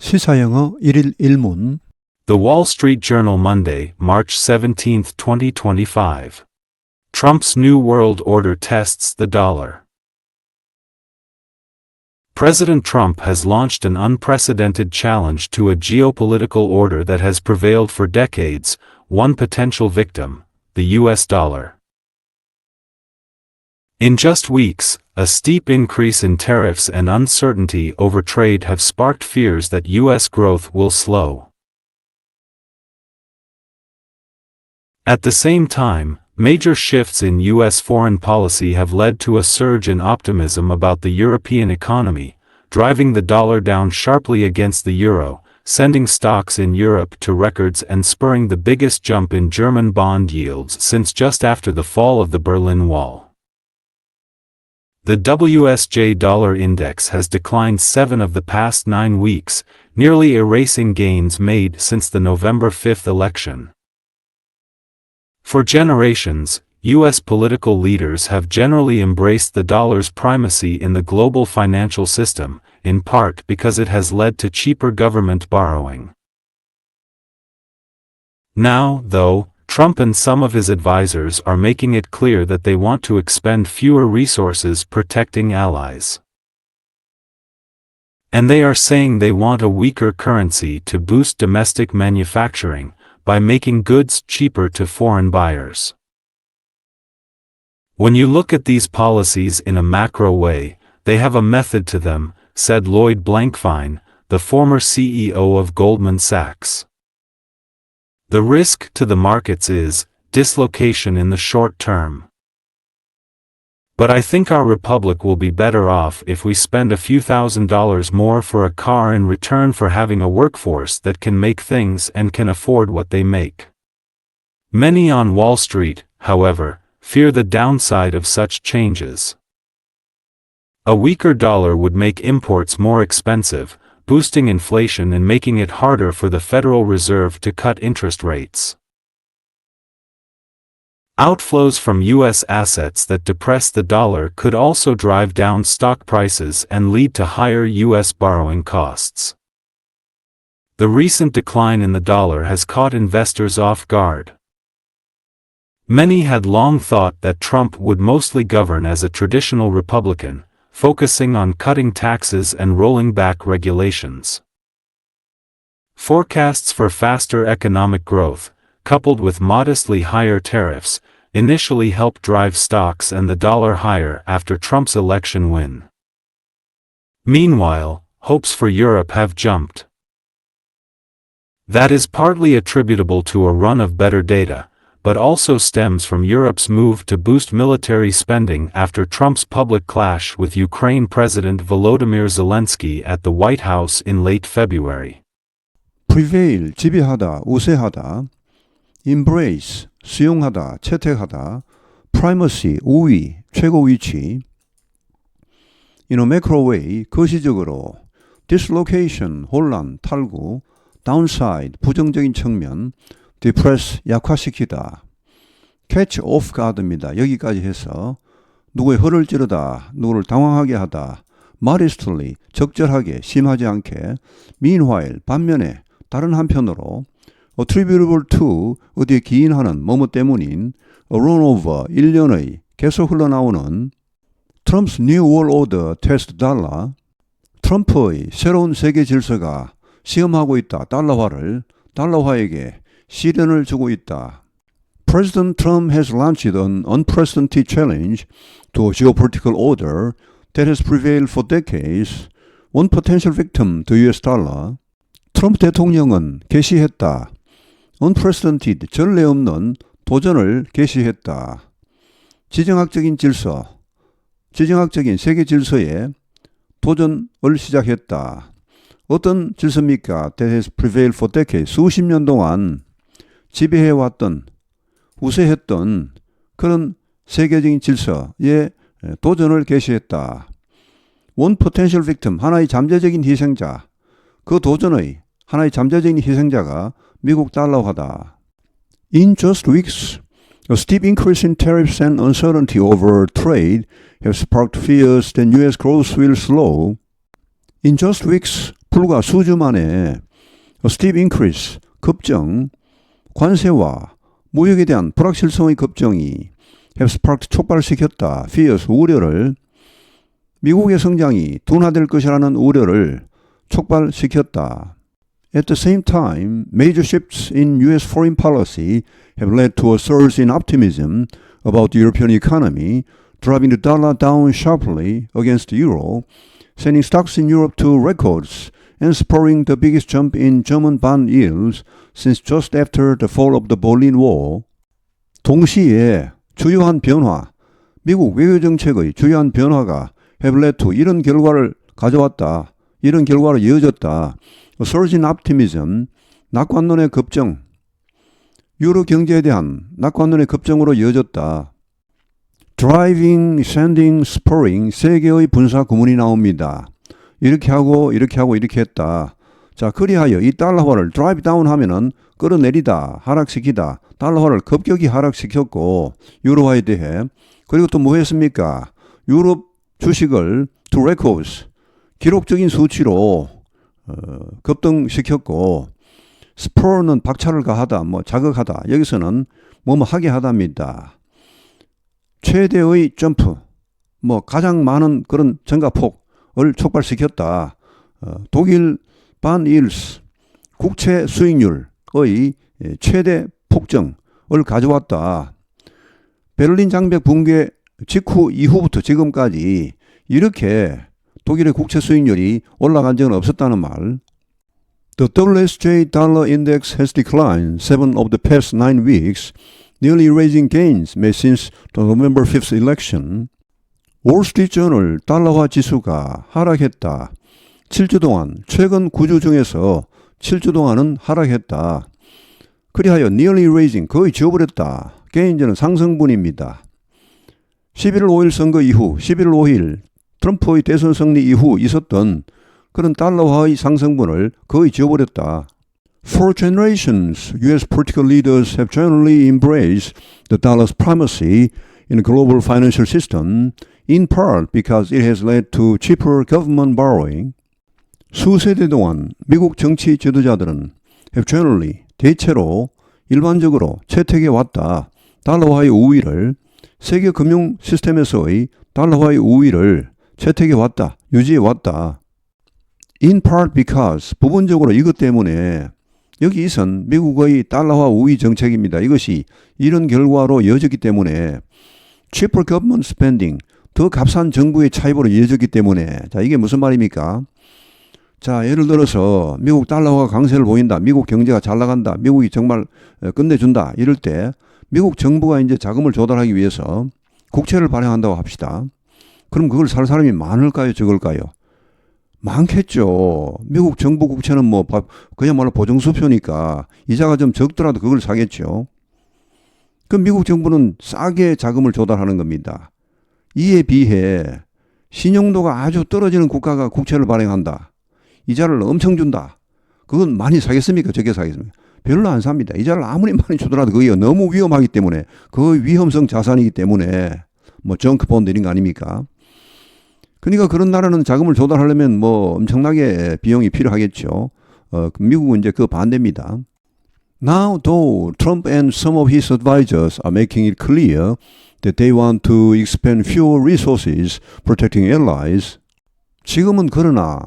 시사영어 1일 1문 The Wall Street Journal Monday, March 17, 2025. Trump's New World Order tests the dollar. President Trump has launched an unprecedented challenge to a geopolitical order that has prevailed for decades, one potential victim, the US dollar. In just weeks, a steep increase in tariffs and uncertainty over trade have sparked fears that U.S. growth will slow. At the same time, major shifts in U.S. foreign policy have led to a surge in optimism about the European economy, driving the dollar down sharply against the euro, sending stocks in Europe to records and spurring the biggest jump in German bond yields since just after the fall of the Berlin Wall. The WSJ dollar index has declined 7 of the past 9 weeks, nearly erasing gains made since the November 5 election. For generations, U.S. political leaders have generally embraced the dollar's primacy in the global financial system, in part because it has led to cheaper government borrowing. Now, though, Trump and some of his advisors are making it clear that they want to expend fewer resources protecting allies. And they are saying they want a weaker currency to boost domestic manufacturing, by making goods cheaper to foreign buyers. When you look at these policies in a macro way, they have a method to them, said Lloyd Blankfein, the former CEO of Goldman Sachs. The risk to the markets is dislocation in the short term. But I think our republic will be better off if we spend a few $1,000s more for a car in return for having a workforce that can make things and can afford what they make. Many on Wall Street, however, fear the downside of such changes. A weaker dollar would make imports more expensive, boosting inflation and making it harder for the Federal Reserve to cut interest rates. Outflows from U.S. assets that depress the dollar could also drive down stock prices and lead to higher U.S. borrowing costs. The recent decline in the dollar has caught investors off guard. Many had long thought that Trump would mostly govern as a traditional Republican, focusing on cutting taxes and rolling back regulations. Forecasts for faster economic growth, coupled with modestly higher tariffs, initially helped drive stocks and the dollar higher after Trump's election win. Meanwhile, hopes for Europe have jumped. That is partly attributable to a run of better data, but also stems from Europe's move to boost military spending after Trump's public clash with Ukraine President Volodymyr Zelensky at the White House in late February. prevail, 지배하다, 우세하다, embrace, 수용하다, 채택하다, primacy, 우위, 최고 위치. In a macro way, 거시적으로 dislocation, 혼란, 탈구, downside, 부정적인 측면, depress, 약화시키다, catch off guard입니다. 여기까지 해서 누구의 허를 찌르다, 누구를 당황하게 하다, modestly, 적절하게, 심하지 않게, meanwhile, 반면에, 다른 한편으로, attributable to, 어디에 기인하는, 뭐뭐 때문인, a run over, 일련의, 계속 흘러나오는, Trump's New World Order test 달러, 트럼프의 새로운 세계 질서가 시험하고 있다, 달러화를, 달러화에게 시련을 주고 있다. President Trump has launched an unprecedented challenge to a geopolitical order that has prevailed for decades, one potential victim to US dollar. 트럼프 대통령은 개시했다. unprecedented, 전례 없는 도전을 개시했다. 지정학적인 질서, 지정학적인 세계 질서에 도전을 시작했다. 어떤 질서입니까? That has prevailed for decades. 수십 년 동안 지배해왔던, 우세했던 그런 세계적인 질서에 도전을 개시했다. One potential victim, 하나의 잠재적인 희생자. 그 도전의 하나의 잠재적인 희생자가 미국 달러화다. In just weeks, a steep increase in tariffs and uncertainty over trade have sparked fears that U.S. growth will slow. In just weeks, 불과 수주 만에 A steep increase, 급증, 관세와 무역에 대한 불확실성의 급증이 have sparked, 촉발시켰다. fears, 우려를, 미국의 성장이 둔화될 것이라는 우려를 촉발시켰다. At the same time, major shifts in U.S. foreign policy have led to a surge in optimism about the European economy, driving the dollar down sharply against the euro, sending stocks in Europe to records, and spurring the biggest jump in German bond yields since just after the fall of the Berlin Wall. 동시에 주요한 변화, 미국 외교정책의 주요한 변화가 have led to 이런 결과를 가져왔다. 이런 결과로 이어졌다. A surge in optimism, 낙관론의 급증, 유로 경제에 대한 낙관론의 급증으로 이어졌다. Driving, sending, spurring, 세 개의 분사 구문이 나옵니다. 이렇게 하고 이렇게 했다. 자, 그리하여 이 달러화를 drive down 하면은 끌어내리다, 하락시키다. 달러화를 급격히 하락시켰고 유로화에 대해. 그리고 또 뭐 했습니까? 유럽 주식을 to records, 기록적인 수치로 급등시켰고, spur는 박차를 가하다, 자극하다. 여기서는 뭐뭐 하게 하답니다. 최대의 점프, 가장 많은 그런 증가폭을 촉발시켰다. 독일 반 일스, 국채 수익률의 최대 폭증을 가져왔다. 베를린 장벽 붕괴 직후 이후부터 지금까지 이렇게 독일의 국채 수익률이 올라간 적은 없었다는 말. The WSJ dollar index has declined 7 of the past 9 weeks, nearly erasing gains made since the November 5th election. 월스트리트저널 달러화 지수가 하락했다. 7주 동안, 최근 9주 중에서 7주 동안은 하락했다. 그리하여 nearly erasing, 거의 지워버렸다. gain즈는 상승분입니다. 11월 5일 선거 이후, 11월 5일 트럼프의 대선 승리 이후 있었던 그런 달러화의 상승분을 거의 지워버렸다. For generations, U.S. political leaders have generally embraced the dollar's primacy in the global financial system, in part because it has led to cheaper government borrowing. 수세대 동안 미국 정치 지도자들은 have generally, 대체로, 일반적으로 채택해 왔다. 달러화의 우위를, 세계 금융 시스템에서의 달러화의 우위를 채택해 왔다. 유지해 왔다. In part because, 부분적으로 이것 때문에 여기 이선 미국의 달러화 우위 정책입니다. 이것이 이런 결과로 이어졌기 때문에 cheaper government spending, 더 값싼 정부의 차입으로 이어졌기 때문에. 자, 이게 무슨 말입니까? 자, 예를 들어서 미국 달러화가 강세를 보인다. 미국 경제가 잘 나간다. 미국이 정말 끝내준다. 이럴 때 미국 정부가 이제 자금을 조달하기 위해서 국채를 발행한다고 합시다. 그럼 그걸 살 사람이 많을까요? 적을까요? 많겠죠. 미국 정부 국채는 그야말로 보증수표니까 이자가 좀 적더라도 그걸 사겠죠. 그럼 미국 정부는 싸게 자금을 조달하는 겁니다. 이에 비해 신용도가 아주 떨어지는 국가가 국채를 발행한다. 이자를 엄청 준다. 그건 많이 사겠습니까? 적게 사겠습니까? 별로 안 삽니다. 이자를 아무리 많이 주더라도 그게 너무 위험하기 때문에, 그 위험성 자산이기 때문에 정크본드 이런 거 아닙니까? 그러니까 그런 나라는 자금을 조달하려면 엄청나게 비용이 필요하겠죠. 미국은 이제 그 반대입니다. Now, though Trump and some of his advisors are making it clear that they want to expend fewer resources protecting allies, 지금은 그러나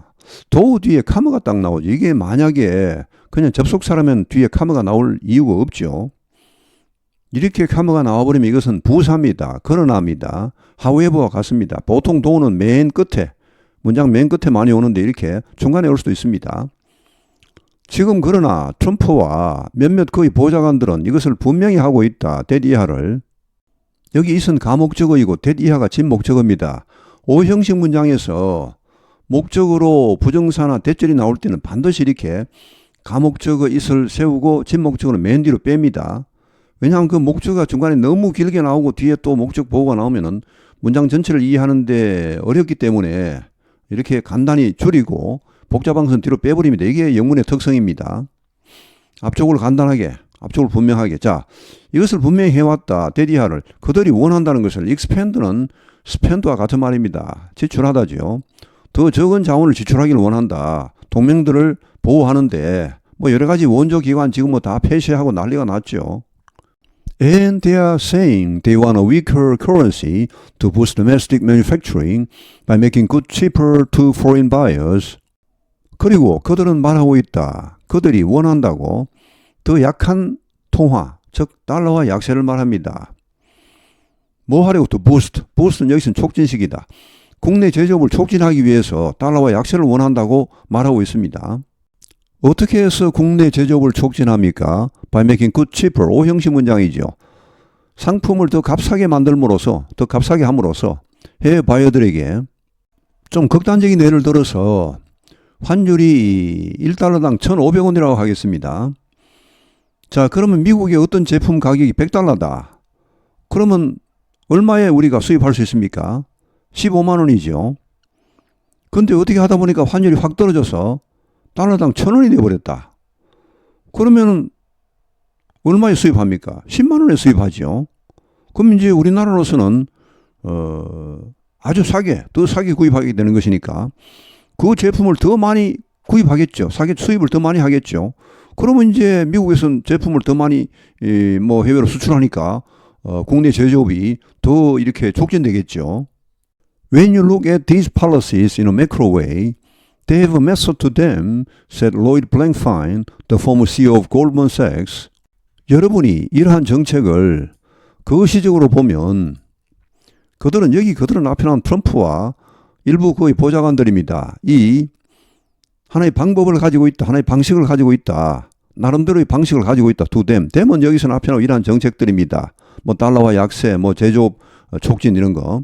though 뒤에 카머가 딱 나오죠. 이게 만약에 그냥 접속사라면 뒤에 카머가 나올 이유가 없죠. 이렇게 카머가 나와버리면 이것은 부사입니다. 그러나입니다. however와 같습니다. 보통 do는 맨 끝에, 문장 맨 끝에 많이 오는데 이렇게 중간에 올 수도 있습니다. 지금 그러나 트럼프와 몇몇 그의 보좌관들은 이것을 분명히 하고 있다. that 이하를. 여기 있은 가목적어이고 that 이하가 진목적어입니다. 오형식 문장에서 목적으로 부정사나 대절이 나올 때는 반드시 이렇게 가목적어 있을 세우고 진목적어는 맨 뒤로 뺍니다. 왜냐하면 그 목적어가 중간에 너무 길게 나오고 뒤에 또 목적 보호가 나오면은 문장 전체를 이해하는데 어렵기 때문에 이렇게 간단히 줄이고 복잡한 것은 뒤로 빼버립니다. 이게 영문의 특성입니다. 앞쪽을 간단하게, 앞쪽을 분명하게. 자, 이것을 분명히 해왔다. 대디하를 그들이 원한다는 것을 expand는 spend와 같은 말입니다. 지출하다죠. 더 적은 자원을 지출하기를 원한다. 동맹들을 보호하는데 뭐 여러 가지 원조 기관 지금 뭐 다 폐쇄하고 난리가 났죠. And they are saying they want a weaker currency to boost domestic manufacturing by making goods cheaper to foreign buyers. 그리고 그들은 말하고 있다. 그들이 원한다고 더 약한 통화, 즉 달러화 약세를 말합니다. 뭐 하려고 또 boost. boost는 여기서는 촉진식이다. 국내 제조업을 촉진하기 위해서 달러화 약세를 원한다고 말하고 있습니다. 어떻게 해서 국내 제조업을 촉진합니까? By making goods cheaper. 오형식 문장이죠. 상품을 더 값싸게 만들므로써, 더 값싸게 함으로써 해외 바이어들에게 좀 극단적인 예를 들어서 환율이 1달러당 1,500원이라고 하겠습니다. 자, 그러면 미국의 어떤 제품 가격이 100달러다. 그러면 얼마에 우리가 수입할 수 있습니까? 15만 원이죠. 근데 어떻게 하다 보니까 환율이 확 떨어져서 달러당 1,000원이 되어버렸다. 그러면 얼마에 수입합니까? 10만 원에 수입하죠. 그럼 이제 우리나라로서는 아주 싸게, 더 싸게 구입하게 되는 것이니까 그 제품을 더 많이 구입하겠죠. 싸게 수입을 더 많이 하겠죠. 그러면 이제 미국에서는 제품을 더 많이 뭐 해외로 수출하니까 국내 제조업이 더 이렇게 촉진되겠죠. When you look at these policies in a macro way, they have a method to them, said Lloyd Blankfein, the former CEO of Goldman Sachs. 여러분이 이러한 정책을 거시적으로 보면 그들은 앞에 나온 트럼프와 일부 그의 보좌관들입니다. 이 하나의 방법을 가지고 있다. 하나의 방식을 가지고 있다. 나름대로의 방식을 가지고 있다. to them. them은 여기서는 앞에 나온 이러한 정책들입니다. 뭐 달러화 약세, 뭐 제조업 촉진 이런 거.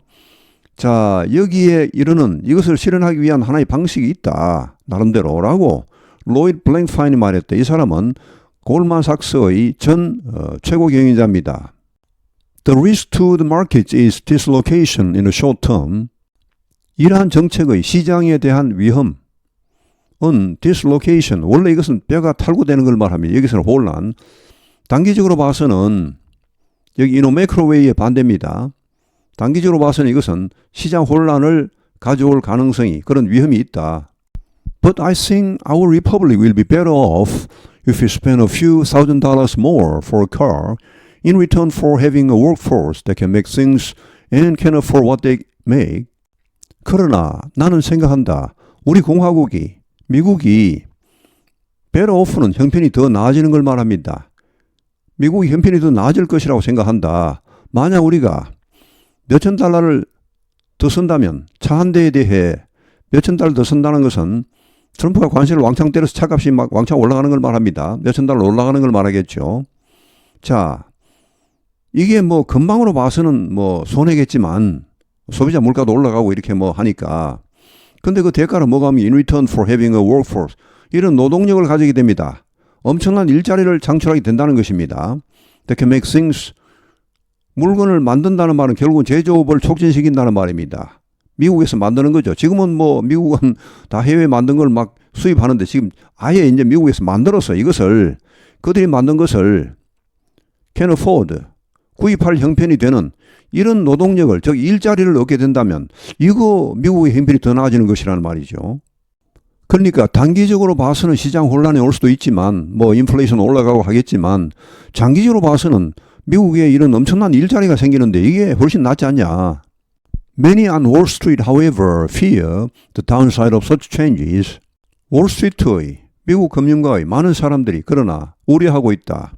자, 여기에 이르는 이것을 실현하기 위한 하나의 방식이 있다. 나름대로라고 로이드 블랭파인이 말했다. 이 사람은 골만삭스의 전 최고 경영자입니다. The risk to the market is dislocation in the short term. 이러한 정책의 시장에 대한 위험은 dislocation. 원래 이것은 뼈가 탈구되는 걸 말합니다. 여기서는 혼란. 단기적으로 봐서는 여기 이노 매크로웨이의 반대입니다. 단기적으로 봐서는 이것은 시장 혼란을 가져올 가능성이 그런 위험이 있다. But I think our republic will be better off if we spend a few $1,000s more for a car in return for having a workforce that can make things and can afford what they make. 그러나 나는 생각한다. 우리 공화국이 미국이 better off는 형편이 더 나아지는 걸 말합니다. 미국이 형편이 더 나아질 것이라고 생각한다. 만약 우리가 몇천 달러를 더 쓴다면 차 한 대에 대해 몇천 달러 더 쓴다는 것은 트럼프가 관세를 왕창 때려서 차값이 막 왕창 올라가는 걸 말합니다. 몇천 달러 올라가는 걸 말하겠죠. 자, 이게 뭐 금방으로 봐서는 뭐 손해겠지만 소비자 물가도 올라가고 이렇게 뭐 하니까 근데 그 대가로 뭐가 하면 in return for having a workforce 이런 노동력을 가지게 됩니다. 엄청난 일자리를 창출하게 된다는 것입니다. That can make things 물건을 만든다는 말은 결국은 제조업을 촉진시킨다는 말입니다. 미국에서 만드는 거죠. 지금은 뭐 미국은 다 해외에 만든 걸 막 수입하는데 지금 아예 이제 미국에서 만들어서 이것을 그들이 만든 것을 can afford 구입할 형편이 되는 이런 노동력을 즉 일자리를 얻게 된다면 이거 미국의 형편이 더 나아지는 것이라는 말이죠. 그러니까 단기적으로 봐서는 시장 혼란이 올 수도 있지만 뭐 인플레이션 올라가고 하겠지만 장기적으로 봐서는 미국에 이런 엄청난 일자리가 생기는데 이게 훨씬 낫지 않냐. Many on Wall Street, however, fear the downside of such changes. 월스트리트의 미국 금융가의 많은 사람들이 그러나 우려하고 있다.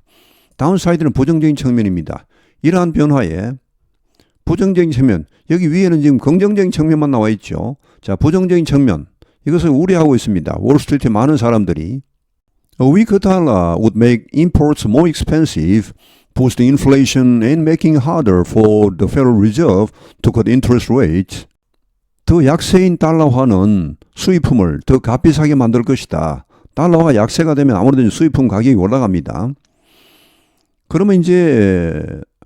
다운사이드는 부정적인 측면입니다. 이러한 변화에 부정적인 측면, 여기 위에는 지금 긍정적인 측면만 나와 있죠. 자, 부정적인 측면, 이것을 우려하고 있습니다. 월스트리트의 많은 사람들이 A weaker dollar would make imports more expensive, boosting inflation and making it harder for the Federal Reserve to cut interest rates. 더 약세인 달러화는 수입품을 더 값비싸게 만들 것이다. 달러화가 약세가 되면 아무래도 수입품 가격이 올라갑니다. 그러면 이제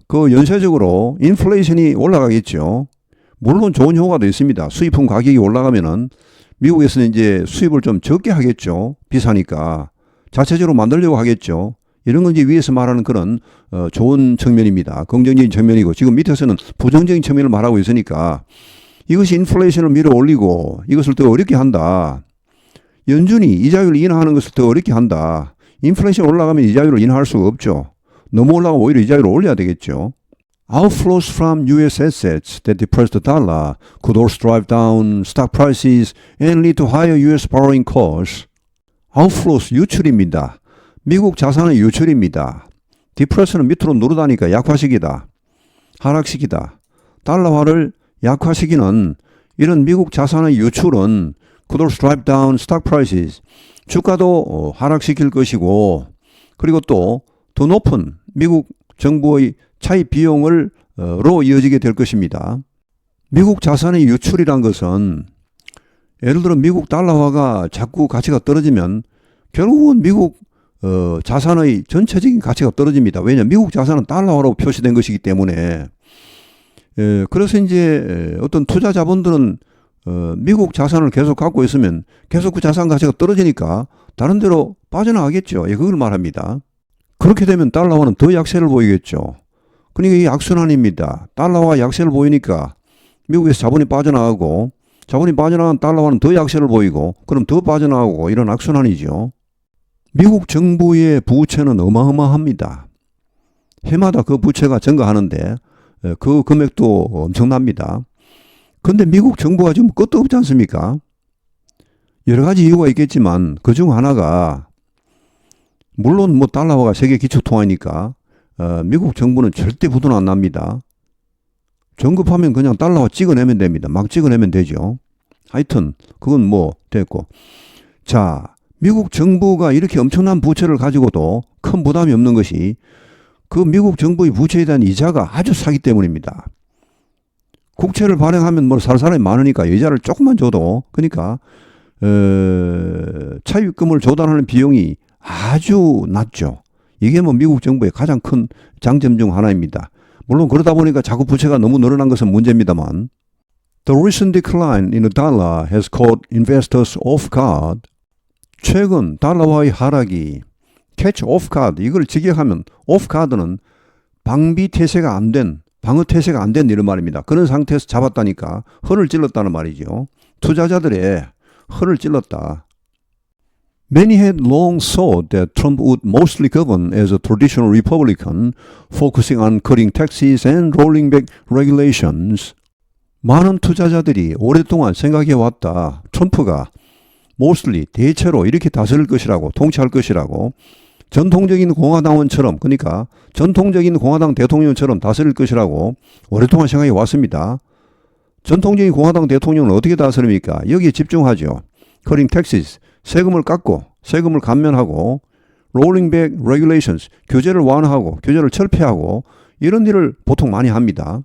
그 연쇄적으로 인플레이션이 올라가겠죠. 물론 좋은 효과도 있습니다. 수입품 가격이 올라가면은 미국에서는 이제 수입을 좀 적게 하겠죠. 비싸니까. 자체적으로 만들려고 하겠죠. 이런 건 이제 위에서 말하는 그런 좋은 측면입니다. 긍정적인 측면이고 지금 밑에서는 부정적인 측면을 말하고 있으니까 이것이 인플레이션을 밀어 올리고 이것을 더 어렵게 한다. 연준이 이자율을 인하하는 것을 더 어렵게 한다. 인플레이션 올라가면 이자율을 인하할 수가 없죠. 너무 올라가면 오히려 이자율을 올려야 되겠죠. Outflows from U.S. assets that depress the dollar could also drive down stock prices and lead to higher U.S. borrowing costs. Outflows 유출입니다. 미국 자산의 유출입니다. 디프레스는 밑으로 누르다니까 약화시키다. 하락시키다. 달러화를 약화시키는 이런 미국 자산의 유출은 could also drive down stock prices. 주가도 하락시킬 것이고 그리고 또 더 높은 미국 정부의 차입 비용으로 이어지게 될 것입니다. 미국 자산의 유출이란 것은 예를 들어 미국 달러화가 자꾸 가치가 떨어지면 결국은 미국 자산의 전체적인 가치가 떨어집니다. 왜냐하면 미국 자산은 달러화로 표시된 것이기 때문에. 그래서 이제 어떤 투자 자본들은 미국 자산을 계속 갖고 있으면 계속 그 자산 가치가 떨어지니까 다른 데로 빠져나가겠죠. 그걸 말합니다. 그렇게 되면 달러화는 더 약세를 보이겠죠. 그러니까 이게 악순환입니다. 달러화가 약세를 보이니까 미국에서 자본이 빠져나가고 자본이 빠져나간 달러화는 더 약세를 보이고 그럼 더 빠져나가고 이런 악순환이죠. 미국 정부의 부채는 어마어마합니다. 해마다 그 부채가 증가하는데 그 금액도 엄청납니다. 그런데 미국 정부가 좀 끝도 없지 않습니까? 여러 가지 이유가 있겠지만 그중 하나가 물론 뭐 달러화가 세계 기초통화니까 미국 정부는 절대 부도는 안 납니다. 정급하면 그냥 달러화 찍어내면 됩니다. 막 찍어내면 되죠. 하여튼 그건 뭐 됐고. 자, 미국 정부가 이렇게 엄청난 부채를 가지고도 큰 부담이 없는 것이 그 미국 정부의 부채에 대한 이자가 아주 싸기 때문입니다. 국채를 발행하면 뭐 살 사람이 많으니까 이자를 조금만 줘도 그러니까 차입금을 조달하는 비용이 아주 낮죠. 이게 뭐 미국 정부의 가장 큰 장점 중 하나입니다. 물론 그러다 보니까 자꾸 부채가 너무 늘어난 것은 문제입니다만 The recent decline in the dollar has caught investors off guard. 최근 달러화의 하락이 catch off guard 이걸 직역하면 off guard는 방비 태세가 안 된 방어 태세가 안 된 이런 말입니다. 그런 상태에서 잡았다니까 허를 찔렀다는 말이죠. 투자자들의 허를 찔렀다. Many had long thought that Trump would mostly govern as a traditional Republican, focusing on cutting taxes and rolling back regulations. 많은 투자자들이 오랫동안 생각해왔다. 트럼프가 mostly 대체로 이렇게 다스릴 것이라고 통치할 것이라고 전통적인 공화당원처럼 그러니까 전통적인 공화당 대통령처럼 다스릴 것이라고 오랫동안 생각해 왔습니다. 전통적인 공화당 대통령은 어떻게 다스립니까? 여기에 집중하죠. Cutting taxes, 세금을 깎고 세금을 감면하고 rolling back regulations, 규제를 완화하고 규제를 철폐하고 이런 일을 보통 많이 합니다.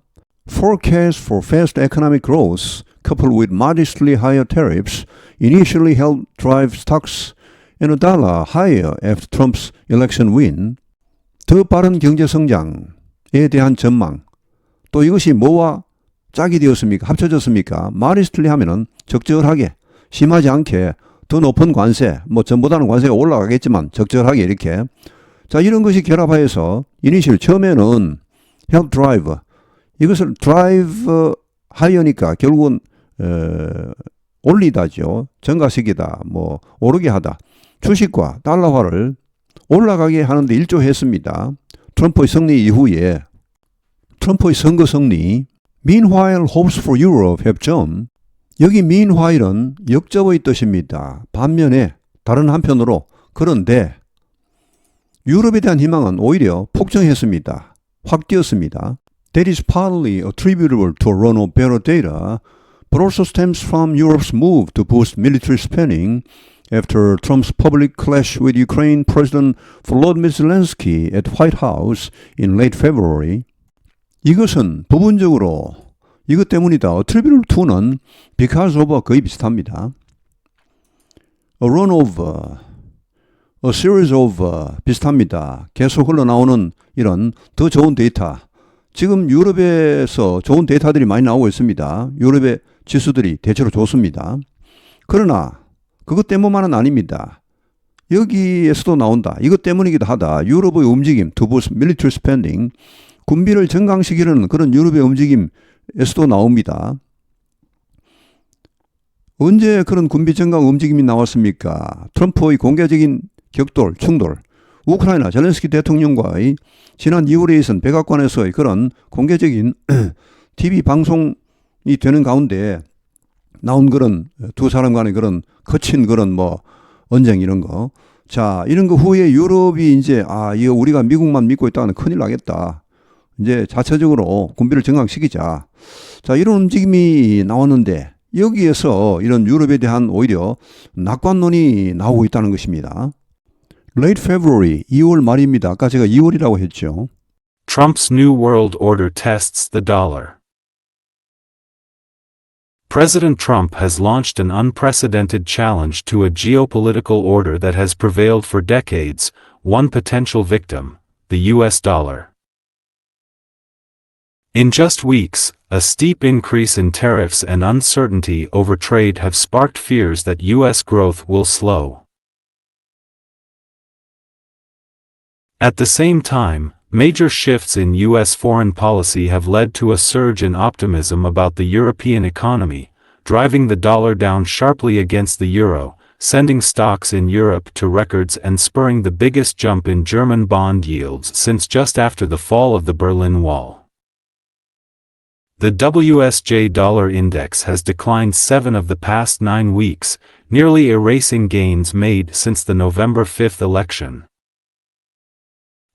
Forecasts for fast economic growth coupled with modestly higher tariffs initially helped drive stocks and the dollar higher after Trump's election win. 더 빠른 경제 성장에 대한 전망. 또 이것이 뭐와 짝이 되었습니까? 합쳐졌습니까? modestly 하면은 적절하게, 심하지 않게 더 높은 관세, 뭐 전보다는 관세가 올라가겠지만 적절하게 이렇게. 자, 이런 것이 결합하여서 이니셜 처음에는 help drive. 이것을 drive higher니까 결국은 올리다죠. 증가시키다, 뭐 오르게 하다. 주식과 달러화를 올라가게 하는데 일조했습니다. 트럼프의 승리 이후에 트럼프의 선거 승리. Meanwhile, hopes for Europe have jumped. 여기 meanwhile은 역접의 뜻입니다. 반면에 다른 한편으로 그런데 유럽에 대한 희망은 오히려 폭증했습니다. 확 뛰었습니다. That is partly attributable to a run of better data, but also stems from Europe's move to boost military spending after Trump's public clash with Ukraine President Volodymyr Zelensky at White House in late February. 이것은 부분적으로 이것 때문이다. attributable to는 because of 거의 비슷합니다. a run of, a series of 비슷합니다. 계속 흘러나오는 이런 더 좋은 데이터. 지금 유럽에서 좋은 데이터들이 많이 나오고 있습니다. 유럽의 지수들이 대체로 좋습니다. 그러나 그것 때문만은 아닙니다. 여기에서도 나온다. 이것 때문이기도 하다. 유럽의 움직임, to boost military spending, 군비를 증강시키려는 그런 유럽의 움직임에서도 나옵니다. 언제 그런 군비 증강 움직임이 나왔습니까? 트럼프의 공개적인 격돌, 충돌, 우크라이나 젤렌스키 대통령과의 지난 2월에 있은 백악관에서의 그런 공개적인 TV 방송이 되는 가운데 나온 그런 두 사람 간의 그런 거친 그런 뭐 언쟁 이런 거. 자, 이런 거 후에 유럽이 이제 이거 우리가 미국만 믿고 있다가는 큰일 나겠다. 이제 자체적으로 군비를 증강시키자. 자, 이런 움직임이 나왔는데 여기에서 이런 유럽에 대한 오히려 낙관론이 나오고 있다는 것입니다. Late February, 2월 말입니다. 아까 제가 2월이라고 했죠. Trump's New World Order tests the dollar. President Trump has launched an unprecedented challenge to a geopolitical order that has prevailed for decades, one potential victim, the US dollar. In just weeks, a steep increase in tariffs and uncertainty over trade have sparked fears that US growth will slow. At the same time, major shifts in US foreign policy have led to a surge in optimism about the European economy, driving the dollar down sharply against the euro, sending stocks in Europe to records and spurring the biggest jump in German bond yields since just after the fall of the Berlin Wall. The WSJ dollar index has declined 7 of the past 9 weeks, nearly erasing gains made since the November 5 election.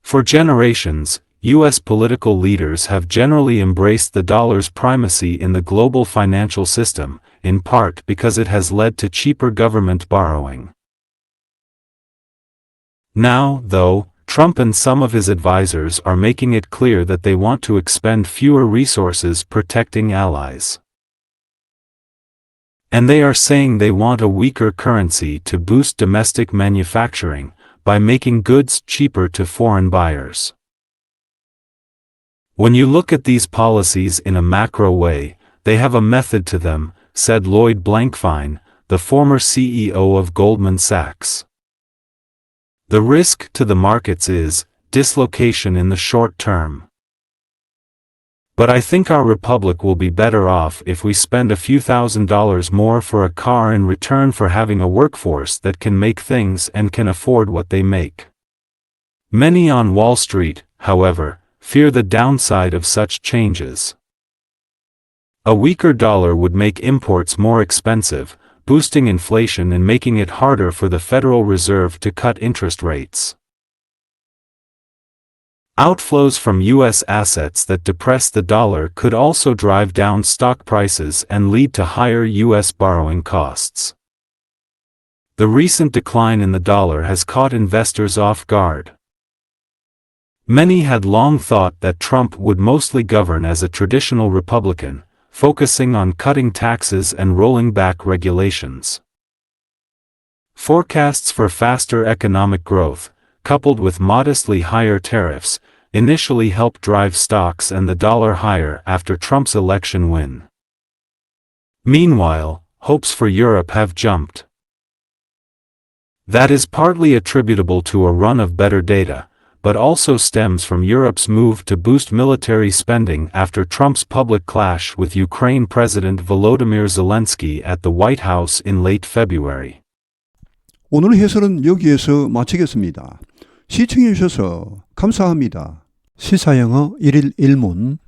For generations, U.S. political leaders have generally embraced the dollar's primacy in the global financial system, in part because it has led to cheaper government borrowing. Now, though, Trump and some of his advisors are making it clear that they want to expend fewer resources protecting allies. And they are saying they want a weaker currency to boost domestic manufacturing, by making goods cheaper to foreign buyers. When you look at these policies in a macro way, they have a method to them, said Lloyd Blankfein, the former CEO of Goldman Sachs. The risk to the markets is dislocation in the short term. But I think our republic will be better off if we spend a few $1,000s more for a car in return for having a workforce that can make things and can afford what they make. Many on Wall Street, however, fear the downside of such changes. A weaker dollar would make imports more expensive, boosting inflation and making it harder for the Federal Reserve to cut interest rates. Outflows from U.S. assets that depress the dollar could also drive down stock prices and lead to higher U.S. borrowing costs. The recent decline in the dollar has caught investors off guard. Many had long thought that Trump would mostly govern as a traditional Republican, focusing on cutting taxes and rolling back regulations. Forecasts for faster economic growth, coupled with modestly higher tariffs, initially helped drive stocks and the dollar higher after Trump's election win. Meanwhile, hopes for Europe have jumped. That is partly attributable to a run of better data, but also stems from Europe's move to boost military spending after Trump's public clash with Ukraine President Volodymyr Zelensky at the White House in late February. 오늘 해설은 여기에서 마치겠습니다. 시청해 주셔서 감사합니다. 시사영어 1일 1문